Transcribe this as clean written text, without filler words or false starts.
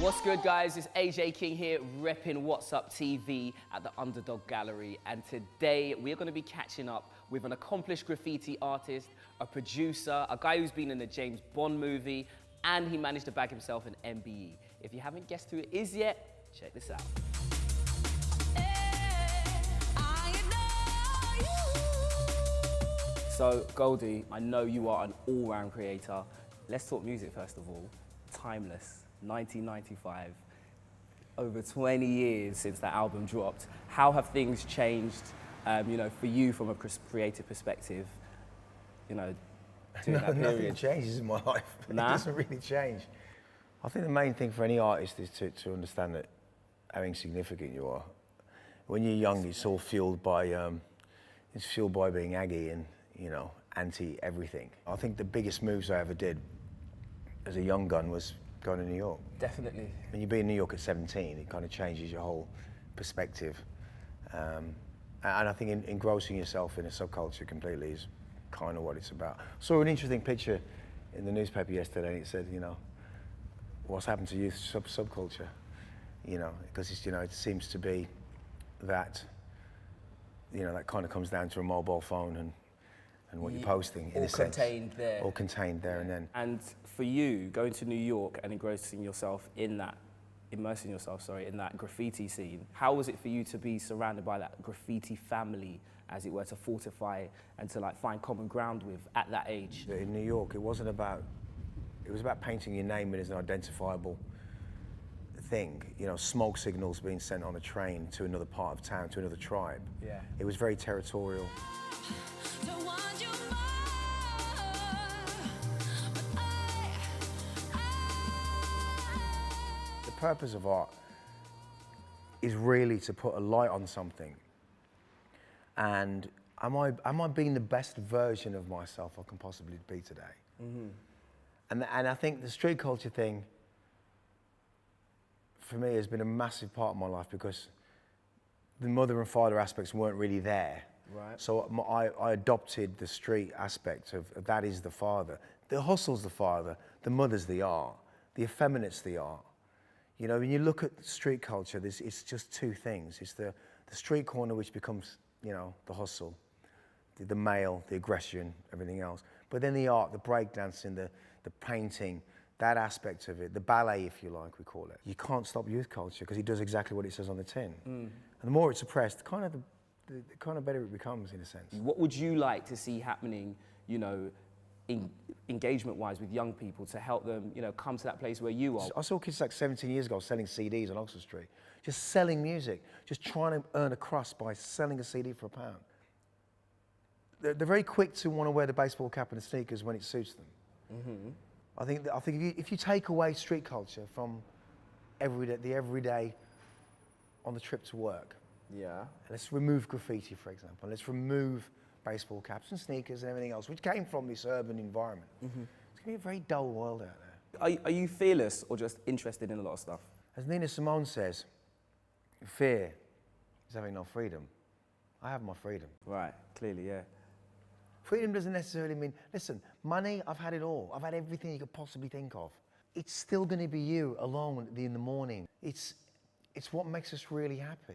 What's good, guys? It's AJ King here, repping What's Up TV at the Underdog Gallery. And today we're going to be catching up with an accomplished graffiti artist, a producer, a guy who's been in a James Bond movie, and he managed to bag himself an MBE. If you haven't guessed who it is yet, check this out. So, Goldie, I know you are an all-round creator. Let's talk music first of all. Timeless. 1995, over 20 years since that album dropped. How have things changed, for you from a creative perspective, during that period? Nothing changes in my life. Nah? It doesn't really change. I think the main thing for any artist is to understand that how insignificant you are. When you're young, it's all fueled by being aggy and, anti-everything. I think the biggest moves I ever did as a young gun was going to New York. Definitely. When you be in New York at 17, it kind of changes your whole perspective. And I think engrossing yourself in a subculture completely is kind of what it's about. I saw an interesting picture in the newspaper yesterday, and it said, what's happened to youth subculture? Because it seems to be that, that kind of comes down to a mobile phone and what you're posting, in a sense. All contained there and then. And for you, going to New York and immersing yourself in that graffiti scene, how was it for you to be surrounded by that graffiti family, as it were, to fortify and to find common ground with at that age? In New York, it was about painting your name in as an identifiable thing. Smoke signals being sent on a train to another part of town, to another tribe. Yeah. It was very territorial. The purpose of art is really to put a light on something. And am I being the best version of myself I can possibly be today? Mm-hmm. And I think the street culture thing, for me, has been a massive part of my life because the mother and father aspects weren't really there. Right. So I adopted the street aspect of that is the father. The hustle's the father, the mother's the art, the effeminate's the art. When you look at street culture, it's just two things. It's the street corner, which becomes, the hustle, the male, the aggression, everything else. But then the art, the breakdancing, the painting, that aspect of it, the ballet, if you like, we call it. You can't stop youth culture because it does exactly what it says on the tin. Mm. And the more it's suppressed, the kind of better it becomes, in a sense. What would you like to see happening, engagement-wise with young people to help them, come to that place where you are? I saw kids 17 years ago selling CDs on Oxford Street, just selling music, just trying to earn a crust by selling a CD for £1. They're very quick to want to wear the baseball cap and the sneakers when it suits them. Mm-hmm. I think if you take away street culture from the everyday on the trip to work, yeah. Let's remove graffiti, for example. Let's remove baseball caps and sneakers and everything else, which came from this urban environment. Mm-hmm. It's going to be a very dull world out there. Are you fearless or just interested in a lot of stuff? As Nina Simone says, fear is having no freedom. I have my freedom. Right, clearly, yeah. Freedom doesn't necessarily mean, listen, money, I've had it all. I've had everything you could possibly think of. It's still going to be you alone in the morning. It's what makes us really happy.